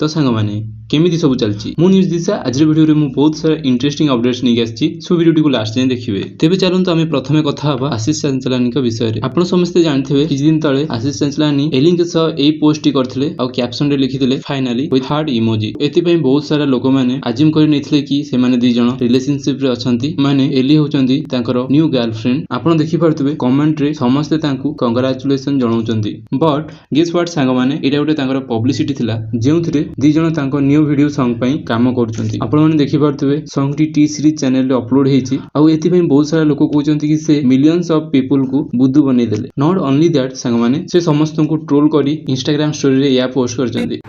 तो सांग माने केमिति सब चलची मु न्यूज दिशा आज वीडियो रे मु बहुत सारा इंटरेस्टिंग अपडेट्स नहीं आछि सो वीडियो को लास्ट जाय देखिबे। तेबे चलंतु आमे प्रथमे कथा हबा आशीष चंचलानी का विषय रे। आपण समस्त जानथिबे कि दिन तळे आशीष चंचलानी एलिंग के सह एई पोस्ट टी करथिले आ कैप्शन रे लिखिथिले फाइनली विथ हार्ट इमोजी। एति पई बहुत सारा लोक माने अज्यूम करि नेथिले कि से माने दी जण रिलेशनशिप रे अछंती माने एली होचंती तांकर न्यू गर्लफ्रेंड। आपण देखि पारथिबे कमेंट रे समस्त तांकू कांग्रेचुलेशन जणाउचंती बट गेस व्हाट सांग माने एटा गोटे तांकर पब्लिसिटी थिला जेउथिरे दी जण तांको न्यू वीडियो सॉन्ग पई काम करछंती। आपण माने देखि पारथिबे सॉन्ग टी सीरीज चैनल रे अपलोड हेछि आ एति पई बहुत सारा लोक कहउचंती कि से मिलियंस ऑफ पीपल को बुद्धू बनै देले। नॉट ओनली दैट सांग माने से समस्त को ट्रोल करी इंस्टाग्राम स्टोरी रे या पोस्ट करछंती।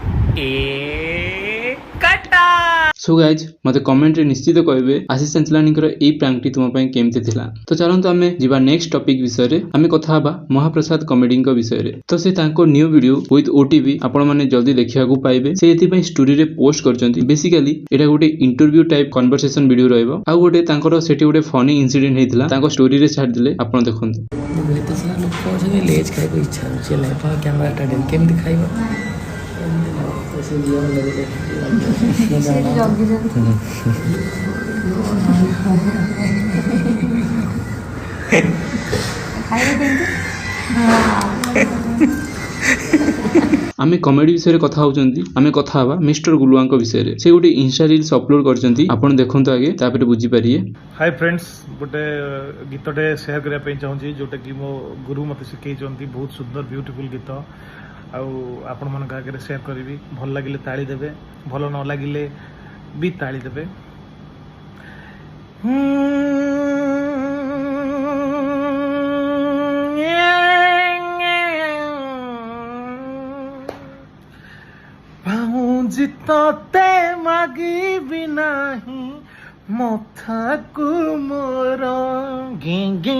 सो गाइज मते कमेंट रे निश्चित कहबे आशीष चंचलानी कर एई प्रैंक टी तुम पई केमते थिला। तो चलंतु आमे जिबा नेक्स्ट टॉपिक विषय रे आमे कथा हबा महाप्रसाद कॉमेडी का विषय रे। तो से तांको न्यू वीडियो विथ ओटीवी आपण माने जल्दी देखिया को पाइबे। से एति पई स्टोरी रे पोस्ट करचंती। बेसिकली एटा गोटे इंटरव्यू टाइप कन्वर्सेशन वीडियो रहइबो आ गोटे तांकर सेठी गोटे फनी इंसिडेंट हेतिला तांको स्टोरी रे छाड दिले आपण देखंतु। तो सारा लोग कहउछन लेज खाइ को इच्छा होचे लाइफा कैमरा टाइम केम दिखाइबो से जीवन लगे सेठी जॉगी आमे कॉमेडी विषय रे कथा होचंती। आमे कथा हबा मिस्टर गुलुआ को विषय रे। से गोटे इंस्टा रील्स अपलोड करचंती आपण देखंतु आगे तापर बुझी पारिए। हाय फ्रेंड्स गोटे गीतटे शेयर करिया पई चाहूची जोटा कि मो गुरु मते सिखै चंती बहुत सुंदर ब्यूटीफुल गीत आपण मन का आगे शेयर करी भल लगिले ताली देबे भल न लगिले भी ताली देबे। जितते मागी बिनाही मथा को मोर गे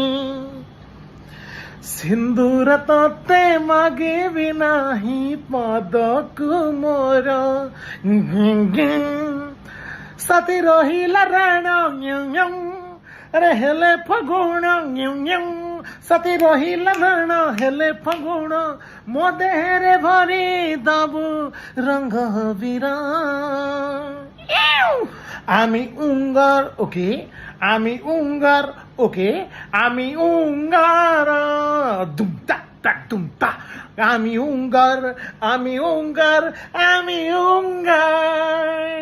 सिंदूर तते मागे बिनाही पद को मोर गे सती रहिला राण अरे हेले फगुण सती रहिला राण हेले फगुण मो देहरे भरी दबु रंग बीरा आमी उंगार ओके आमी उंगार ओके आमी उंगार दुम ताक ताक दुम ता आमी उंगार आमी उंगार आमी उंगार।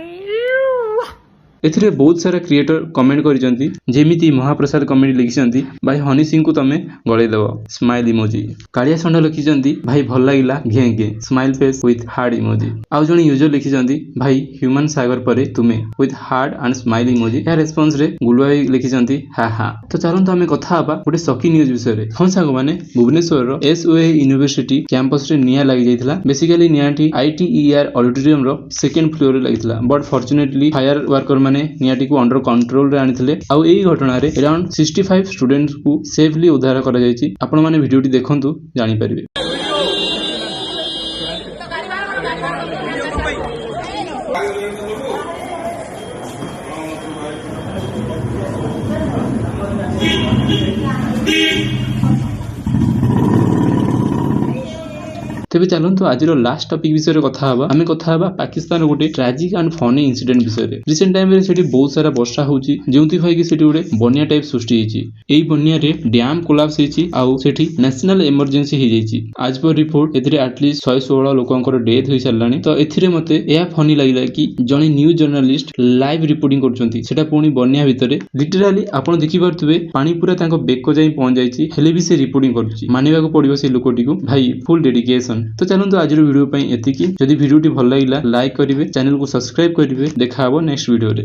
एथिरे बहुत सारा क्रिएटर कमेंट करिसंती जेमिति महाप्रसाद कमेडी लिखिसंती भाई हनी सिंह को तमे गळे देबो स्माइल इमोजी। कालिया संड लिखिसंती भाई भल लागिला घे घे smile face with heart emoji. आउ जणी यूजर लिखिसंती भाई ह्यूमन सागर परे तुमे with heart and smile emoji. या रेस्पॉन्स रे गुलुआ लिखिसंती हा हा। तो चलंतु हमें कथा हबा गोटे सकी न्यूज विषय रे। हम सांग माने भुवनेश्वर रो एसओए यूनिवर्सिटी कैंपस रे निया लागि जाइथिला। बेसिकली नियाटी आईटीईआर ऑडिटोरियम रो सेकंड फ्लोर रे लागिथिला बट फॉर्चुनेटली फायर वर्कर माने नियाटी को अंडर कंट्रोल रे आनिथिले। आउ एई घटना रे अराउंड 65 स्टूडेंट्स को सेफली उद्धार करा जायछि। आपण माने वीडियो टी देखंतु जानि परिबे। तेबे चलंतु आज लास्ट टॉपिक विषय रे कथा हबा। आमे कथा हबा पाकिस्तान गोटे ट्रेजिक एंड फनी इंसिडेंट विषय रे। रिसेंट टाइम रे सेठी बहुत सारा वर्षा होउची जेउति भाई कि सेठी गोटे बन्या टाइप सृष्टि हेची। एई बन्या रे डैम कोलैप्स हेची आउ सेठी नेशनल इमरजेंसी हे जेची। आज पर रिपोर्ट एथिरे एटलीस्ट 116 लोकंकर डेथ होई सारलानी। तो एथिरे मते एया फनी लागिला कि जणी न्यूज जर्नलिस्ट लाइव रिपोर्टिंग करचंती सेटा पुनी बन्या भितरे लिटरली आपण देखि परथुबे पानी पूरा तांको बेको जाई पहुंच जाईची हेले भी से रिपोर्टिंग करूची। मानिबा को पड़िबो से लोकोटी को भाई फुल डेडिकेशन। तो चलंतु आज वीडियो पई एतिकी। जदि वीडियो टी भल लागिला लाइक करिवे चैनल को सब्सक्राइब करिवे। देखा हबो नेक्स्ट वीडियो रे।